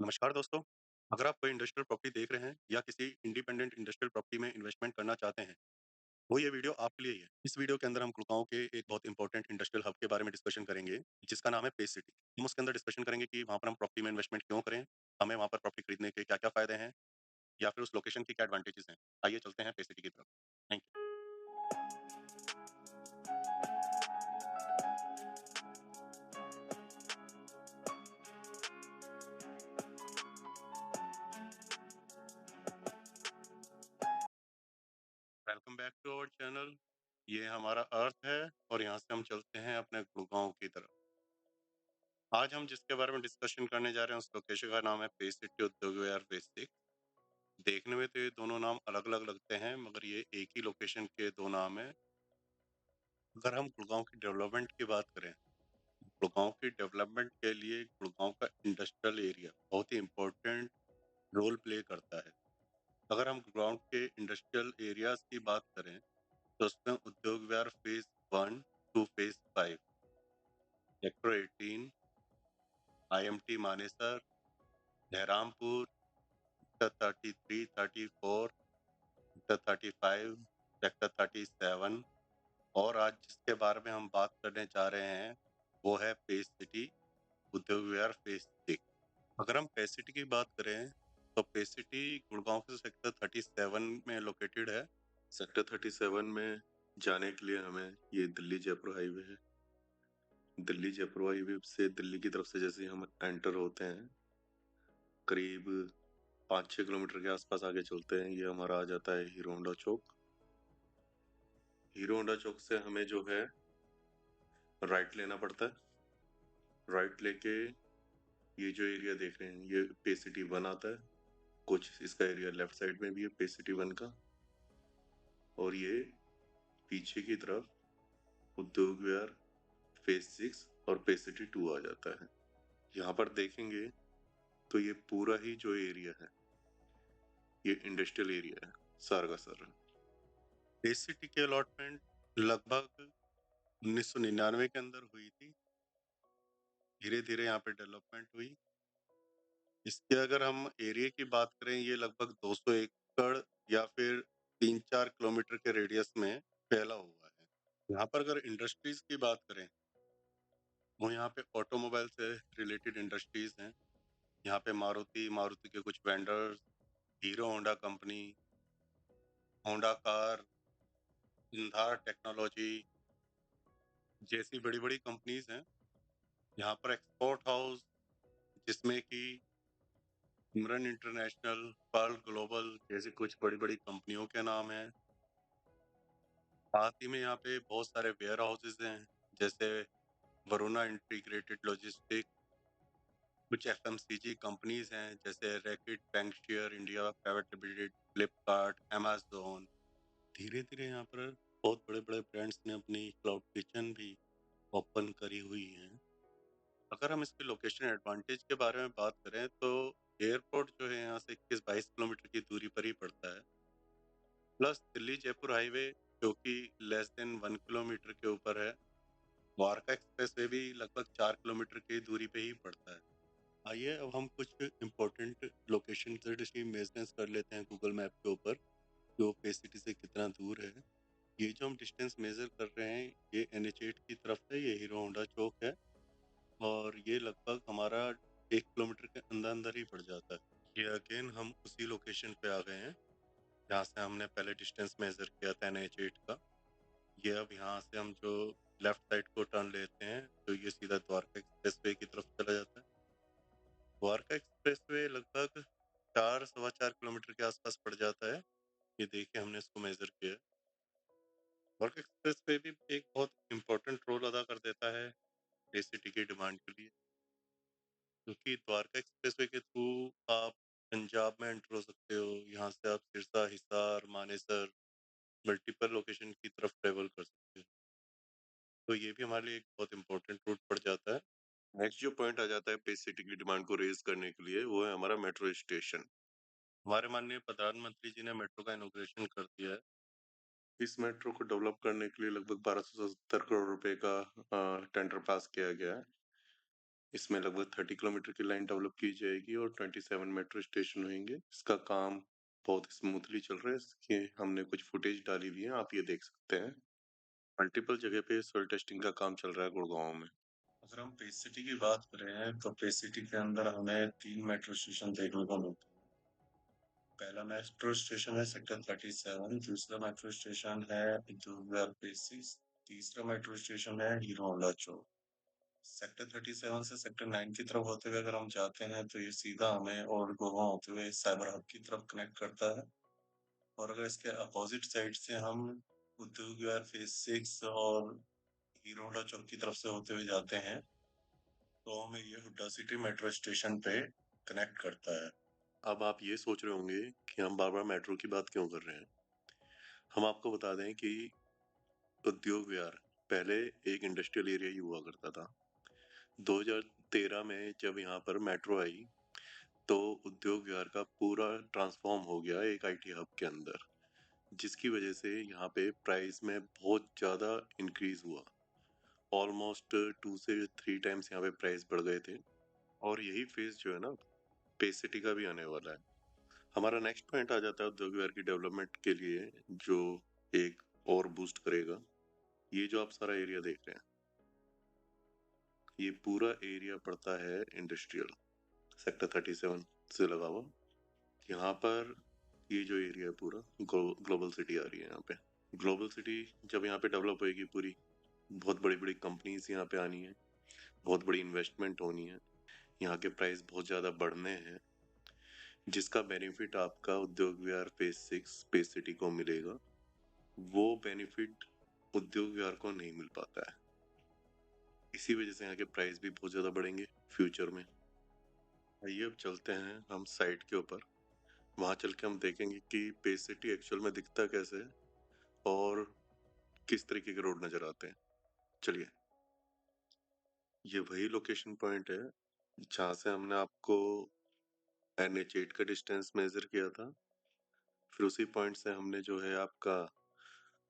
नमस्कार दोस्तों। अगर आप कोई इंडस्ट्रियल प्रॉपर्टी देख रहे हैं या किसी इंडिपेंडेंट इंडस्ट्रियल प्रॉपर्टी में इन्वेस्टमेंट करना चाहते हैं, तो ये वीडियो आपके लिए ही है। इस वीडियो के अंदर हम गुड़गाँव के एक बहुत इंपॉर्टेंट इंडस्ट्रियल हब के बारे में डिस्कशन करेंगे, जिसका नाम है पेज सिटी। हम उसके अंदर डिस्कशन करेंगे कि वहाँ पर हम प्रॉपर्टी में इन्वेस्टमेंट क्यों करें, हमें वहाँ पर प्रॉपर्टी खरीदने के क्या-क्या फ़ायदे हैं या फिर उस लोकेशन की क्या एडवांटेजेज़ हैं। आइए चलते हैं पेज सिटी की तरफ। Thank you. Welcome back to our channel. ये हमारा अर्थ है और यहाँ से हम चलते हैं अपने गुड़गाँव की तरफ। आज हम जिसके बारे में डिस्कशन करने जा रहे हैं, उस लोकेशन का नाम है पेज सिटी उद्योग विहार फेज़ 6। देखने में तो ये दोनों नाम अलग-अलग लगते हैं, मगर ये एक ही लोकेशन के 2 नाम हैं। अगर हम गुड़गाँव की डेवलपमेंट की बात करें, गुड़गाँव की डेवलपमेंट के लिए गुड़गाँव का इंडस्ट्रियल एरिया बहुत ही इम्पोर्टेंट रोल प्ले करता है। अगर हम गुड़गाँव के इंडस्ट्रियल एरियाज़ की बात करें, तो उसमें Udyog Vihar phase 1 two phase 5, sector 18, IMT Manesar, Bahrampur, sector 33, 34, sector 35, sector 37 और आज जिसके बारे में हम बात करने जा रहे हैं, वो है पेज सिटी उद्योग विहार फेज़ 6। अगर हम पेज सिटी की बात करें, तो पेज सिटी गुड़गाँव के सेक्टर 37 में लोकेटेड है। सेक्टर 37 में जाने के लिए हमें ये दिल्ली-जयपुर हाईवे है। दिल्ली-जयपुर हाईवे से दिल्ली की तरफ से जैसे ही हम एंटर होते हैं, करीब 5-6 किलोमीटर के आसपास आगे चलते हैं, ये हमारा आ जाता है हीरो होंडा चौक। हीरो होंडा चौक से हमें जो है राइट लेना पड़ता है। राइट लेके ये जो एरिया देख रहे हैं, ये पे सिटी 1 आता है। कुछ इसका एरिया लेफ्ट साइड में भी है पे सिटी 1 का, और ये पीछे की तरफ उद्योग विहार फेज 6 और पे सिटी 2 आ जाता है। यहाँ पर देखेंगे तो ये पूरा ही जो एरिया है, ये इंडस्ट्रियल एरिया है सारा का सारा। पे सिटी की अलॉटमेंट लगभग 1999 के अंदर हुई थी। धीरे-धीरे यहाँ पे डेवलपमेंट हुई। इसके अगर हम एरिया की बात करें, ये लगभग 200 एकड़ या फिर 3-4 किलोमीटर के रेडियस में फैला हुआ है। यहाँ पर अगर इंडस्ट्रीज की बात करें, तो यहाँ पे ऑटोमोबाइल से रिलेटेड इंडस्ट्रीज हैं। यहाँ पे मारुति के कुछ vendors, Hero Honda company, Honda car, सिंधार टेक्नोलॉजी जैसी बड़ी-बड़ी कंपनीज हैं। यहाँ पर एक्सपोर्ट हाउस जिसमें कि सिमरन इंटरनेशनल, पर्ल ग्लोबल जैसी कुछ बड़ी-बड़ी कंपनियों के नाम हैं। साथ ही में यहाँ पे बहुत सारे वेयर हाउसेस हैं, जैसे वरुणा इंटीग्रेटेड लॉजिस्टिक, कुछ एफएमसीजी कंपनीज हैं, जैसे रैपिड बैंकशेयर India private limited, Flipkart, Amazon. धीरे-धीरे यहाँ पर बहुत बड़े-बड़े ब्रांड्स ने अपनी क्लाउड किचन भी ओपन करी हुई हैं। अगर हम इसके लोकेशन एडवांटेज के बारे में बात करें, तो एयरपोर्ट जो है यहाँ से 21-22 किलोमीटर की दूरी पर ही पड़ता है। प्लस दिल्ली-जयपुर हाईवे जो कि लेस देन 1 किलोमीटर के ऊपर है। द्वारका एक्सप्रेसवे भी लगभग 4 किलोमीटर की दूरी पे ही पड़ता है। आइए अब हम कुछ इम्पोर्टेंट लोकेशन से मेजर्स कर लेते हैं गूगल मैप के ऊपर, जो पे सिटी से कितना दूर है। ये जो हम डिस्टेंस मेजर कर रहे हैं, ये NH8 की तरफ है, ये हीरो होंडा चौक है और ये लगभग हमारा 1 किलोमीटर के अंदर-अंदर ही पड़ जाता है। ये अगेन हम उसी लोकेशन पे आ गए हैं, जहाँ से हमने पहले डिस्टेंस मेजर किया था NH8 का। ये अब यहाँ से हम जो लेफ्ट साइड को टर्न लेते हैं, तो ये सीधा द्वारका एक्सप्रेसवे की तरफ चला जाता है। द्वारका एक्सप्रेसवे लगभग 4 सवा 4 किलोमीटर के आसपास पड़ जाता है। ये देखिए हमने इसको मेजर किया है। द्वारका एक्सप्रेसवे भी एक बहुत इम्पोर्टेंट रोल अदा कर देता है ये सिटी की डिमांड के लिए, क्योंकि द्वारका एक्सप्रेसवे के थ्रू आप पंजाब में एंटर हो सकते हो। यहाँ से आप सिरसा, हिसार, मानेसर मल्टीपल लोकेशन की तरफ ट्रेवल कर सकते हो। तो ये भी हमारे लिए एक बहुत इम्पोर्टेंट रूट पड़ जाता है। नेक्स्ट जो पॉइंट आ जाता है पे सिटी की डिमांड को रेज़ करने के लिए, वो है हमारा मेट्रो स्टेशन। हमारे माननीय प्रधानमंत्री जी ने मेट्रो का इनॉग्रेशन कर दिया है। इस मेट्रो को डेवलप करने के लिए लगभग 1270 करोड़ रुपए का टेंडर पास किया गया है। इसमें लगभग 30 किलोमीटर की लाइन डेवलप की जाएगी और 27 मेट्रो स्टेशन होंगे। इसका काम बहुत स्मूथली चल रहा है। इसके हमने कुछ फुटेज डाली हुई है, आप ये देख सकते हैं। मल्टीपल जगह पे सॉइल टेस्टिंग का काम चल रहा है गुड़गांव में। अगर हम पेस सिटी की बात करें तो पेस सिटी के अंदर हमें 3 मेट्रो स्टेशन देखने को मिलते हैं। पहला मेट्रो स्टेशन है सेक्टर 37, दूसरा मेट्रो स्टेशन है इंदौर पेस 6, तीसरा मेट्रो स्टेशन है हीरो होंडा चौक। सेक्टर 37 से सेक्टर 9 की तरफ होते हुए अगर हम जाते हैं तो ये सीधा हमें ओल्ड गोवा होते हुए साइबर हब की तरफ कनेक्ट करता है। और अगर इसके अपोजिट साइड से हम उद्योग विहार फेज 6 और हीरो होंडा चौक की तरफ से होते हुए जाते हैं तो हमें ये हुड्डा सिटी मेट्रो स्टेशन पे कनेक्ट करता है। अब आप ये सोच रहे होंगे कि हम बार बार मेट्रो की बात क्यों कर रहे हैं। हम आपको बता दें कि उद्योग विहार पहले एक इंडस्ट्रियल एरिया ही हुआ करता था। 2013 में जब यहाँ पर मेट्रो आई तो उद्योग विहार का पूरा ट्रांसफॉर्म हो गया एक आईटी हब के अंदर, जिसकी वजह से यहाँ पे प्राइस में बहुत ज़्यादा इंक्रीज हुआ। ऑलमोस्ट 2 से 3 टाइम्स यहाँ पे प्राइस बढ़ गए थे। और यही फेज जो है ना पे सिटी का भी आने वाला है। हमारा नेक्स्ट पॉइंट आ जाता है उद्योग विहार की डेवलपमेंट के लिए, जो एक और बूस्ट करेगा। ये जो आप सारा एरिया देख रहे हैं, ये पूरा एरिया पड़ता है इंडस्ट्रियल सेक्टर 37 से लगा हुआ। यहाँ पर ये जो एरिया है पूरा ग्लोबल सिटी आ रही है। यहाँ पे ग्लोबल सिटी जब यहाँ पे डेवलप होएगी पूरी, बहुत बड़ी बड़ी कंपनीज यहाँ पे आनी है, बहुत बड़ी इन्वेस्टमेंट होनी है, यहाँ के प्राइस बहुत ज्यादा बढ़ने हैं, जिसका बेनिफिट आपका उद्योग विहार फेज 6 स्पेस सिटी को मिलेगा। वो बेनिफिट उद्योग विहार को नहीं मिल पाता है। इसी वजह से यहाँ के प्राइस भी बहुत ज्यादा बढ़ेंगे फ्यूचर में। आइए अब चलते हैं हम साइट के ऊपर। वहां चल के हम देखेंगे कि पेस सिटी एक्चुअल में दिखता कैसे है और किस तरीके के रोड नजर आते हैं। चलिए, ये वही लोकेशन पॉइंट है जहाँ से हमने आपको NH8 का डिस्टेंस मेजर किया था। फिर उसी पॉइंट से हमने जो है आपका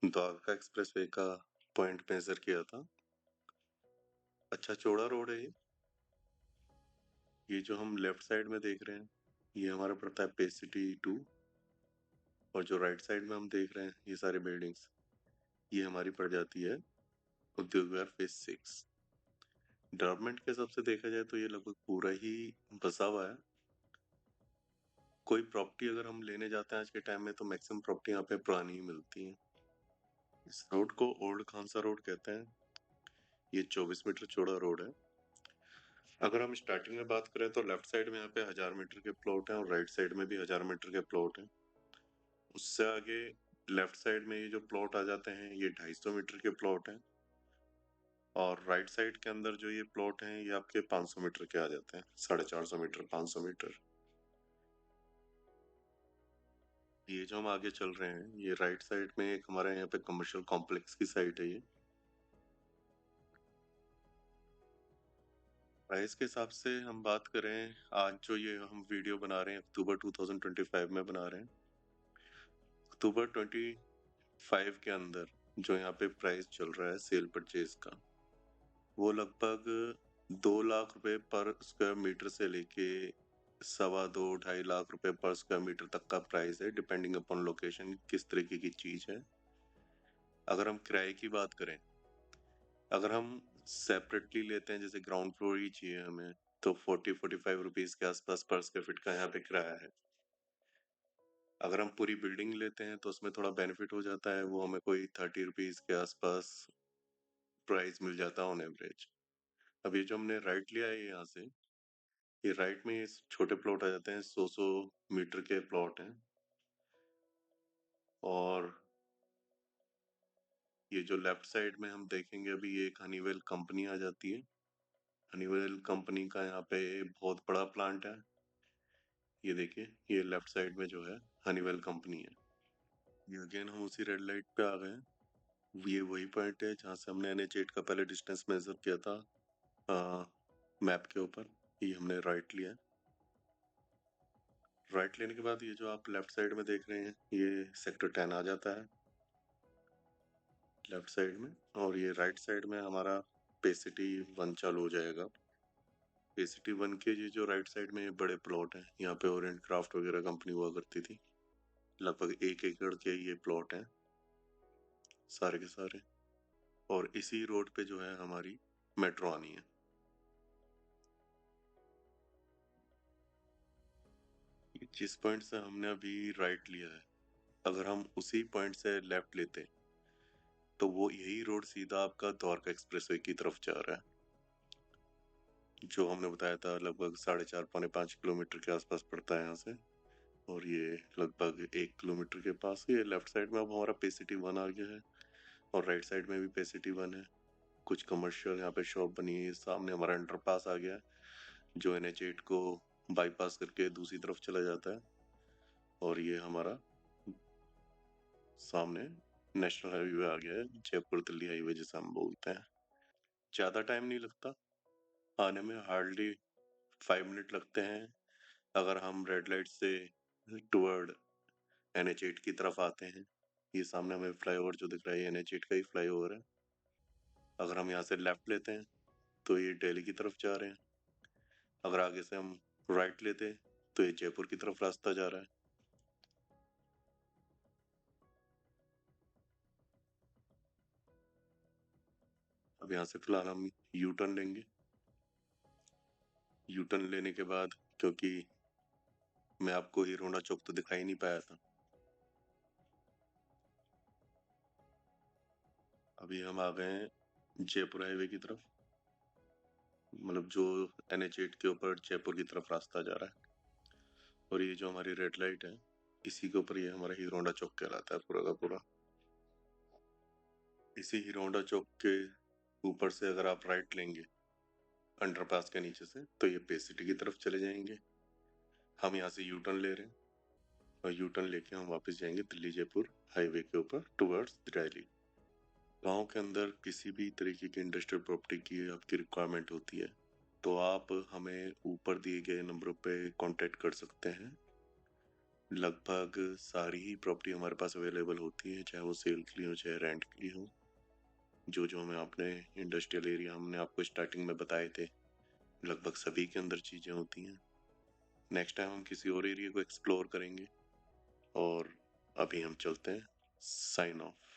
द्वारका एक्सप्रेसवे का पॉइंट मेजर किया था। अच्छा चौड़ा रोड है ये जो हम लेफ्ट साइड में देख रहे हैं, ये हमारा पड़ता है पे सिटी 2। और जो राइट साइड में हम देख रहे हैं ये सारी बिल्डिंग्स, ये हमारी पड़ जाती है उद्योग विहार फेज 6। डेवलपमेंट के हिसाब से देखा जाए तो ये लगभग पूरा ही बसा हुआ है। कोई प्रॉपर्टी अगर हम लेने जाते हैं आज के टाइम में तो मैक्सिमम प्रॉपर्टी यहाँ पे पुरानी ही मिलती है। इस रोड को ओल्ड खानसा रोड कहते हैं। ये 24 मीटर चौड़ा रोड है। अगर हम स्टार्टिंग में बात करें तो लेफ्ट साइड में यहाँ पे 1000 मीटर के प्लॉट हैं और राइट साइड में भी 1000 मीटर के प्लॉट हैं। उससे आगे लेफ्ट साइड में ये जो प्लॉट आ जाते हैं ये 250 मीटर के प्लॉट हैं। और राइट साइड के अंदर जो ये प्लॉट हैं ये आपके 500 मीटर के आ जाते हैं, 450 मीटर 500 मीटर। ये जो हम आगे चल रहे हैं ये राइट साइड में एक हमारे यहाँ पे कमर्शियल कॉम्प्लेक्स की साइट है। ये प्राइस के हिसाब से हम बात करें, आज जो ये हम वीडियो बना रहे हैं अक्टूबर 2025 में बना रहे हैं, अक्टूबर 25 के अंदर जो यहाँ पे प्राइस चल रहा है सेल परचेज का, वो लगभग 2 लाख रुपए पर स्क्वायर मीटर से लेके 2.25 2-2.5 लाख रुपए पर स्क्वायर मीटर तक का प्राइस है, डिपेंडिंग अपॉन लोकेशन किस तरीके की चीज है। अगर हम किराए की बात करें, अगर हम सेपरेटली लेते हैं जैसे ग्राउंड फ्लोर ही चाहिए हमें, तो 40-45 रुपीज के आसपास पर स्क्वायर फीट का यहाँ पे किराया है। अगर हम पूरी बिल्डिंग लेते हैं तो उसमें थोड़ा बेनिफिट हो जाता है, वो हमें कोई 30 रुपीज के आसपास प्राइस मिल जाता है ऑन एवरेज। अब ये जो हमने राइट लिया है यहाँ से, ये राइट में ये छोटे प्लॉट आ जाते हैं, 100 मीटर के प्लॉट हैं। और ये जो लेफ्ट साइड में हम देखेंगे अभी ये एक हनीवेल कंपनी आ जाती है। हनीवेल कंपनी का यहाँ पे बहुत बड़ा प्लांट है। ये देखिए ये लेफ्ट साइड में जो है हनीवेल कंपनी है। ये अगेन हम उसी रेड लाइट पे आ गए हैं। ये वही पॉइंट है जहाँ से हमने NH8 का पहले डिस्टेंस मेजर किया था मैप के ऊपर। ये हमने राइट लिया है। राइट लेने के बाद ये जो आप लेफ्ट साइड में देख रहे हैं ये सेक्टर 10 आ जाता है लेफ्ट साइड में। और ये राइट साइड में हमारा पे सिटी 1 चालू हो जाएगा। पे सिटी 1 के ये जो राइट साइड में बड़े प्लॉट हैं, यहाँ पे ओरिएंट क्राफ्ट वगैरह कंपनी हुआ करती थी। लगभग 1 एकड़ के ये प्लॉट हैं, सारे के सारे। और इसी रोड पे जो है हमारी मेट्रो आनी है। जिस पॉइंट से हमने अभी राइट लिया है, अगर हम उसी पॉइंट से लेफ्ट लेते तो वो यही रोड सीधा आपका द्वारका एक्सप्रेसवे की तरफ जा रहा है, जो हमने बताया था लगभग 4.5 पौने 5 किलोमीटर के आसपास पड़ता है यहाँ से। और ये लगभग 1 किलोमीटर के पास ये लेफ्ट साइड में अब हमारा पे सिटी 1 आ गया है और राइट साइड में भी पे सिटी 1 है। कुछ कमर्शियल यहाँ पे शॉप बनी है। सामने हमारा अंडरपास आ गया है जो NH8 को बाईपास करके दूसरी तरफ चला जाता है। और ये हमारा सामने नेशनल हाईवे आ गया है, जयपुर दिल्ली हाईवे जिसे हम बोलते हैं। ज्यादा टाइम नहीं लगता आने में, हार्डली 5 मिनट लगते हैं अगर हम रेड लाइट से टुवर्ड NH8 की तरफ आते हैं। ये सामने हमें फ्लाईओवर जो दिख रहा है ये NH8 का ही फ्लाईओवर है। अगर हम यहाँ से लेफ्ट लेते हैं तो ये दिल्ली की तरफ जा रहे हैं। अगर आगे से हम राइट लेते हैं तो ये जयपुर की तरफ रास्ता जा रहा है। अब यहाँ से फिलहाल हम यू टर्न लेंगे। यू टर्न लेने के बाद, क्योंकि मैं आपको हीरो होंडा चौक तो दिखाई नहीं पाया था, अभी हम आ गए हैं जयपुर हाईवे की तरफ, मतलब जो NH8 के ऊपर जयपुर की तरफ रास्ता जा रहा है। और ये जो हमारी रेड लाइट है इसी के ऊपर ये हमारा हीरो होंडा चौक कहलाता है पूरा का पूरा। इसी हीरो होंडा चौक के ऊपर से अगर आप राइट लेंगे अंडरपास के नीचे से तो ये पे सिटी की तरफ चले जाएंगे। हम यहाँ से यू टर्न ले रहे हैं और यू टर्न लेके हम वापस जाएंगे दिल्ली जयपुर हाईवे के ऊपर टुवर्ड्स दिल्ली। गांव के अंदर किसी भी तरीके की इंडस्ट्रियल प्रॉपर्टी की आपकी रिक्वायरमेंट होती है तो आप हमें ऊपर दिए गए नंबरों पे कांटेक्ट कर सकते हैं। लगभग सारी ही प्रॉपर्टी हमारे पास अवेलेबल होती है, चाहे वो सेल के लिए हो चाहे रेंट के लिए हो। जो जो हमें अपने इंडस्ट्रियल एरिया हमने आपको स्टार्टिंग में बताए थे लगभग सभी के अंदर चीज़ें होती हैं। नेक्स्ट टाइम हम किसी और एरिया को एक्सप्लोर करेंगे और अभी हम चलते हैं। Sign of.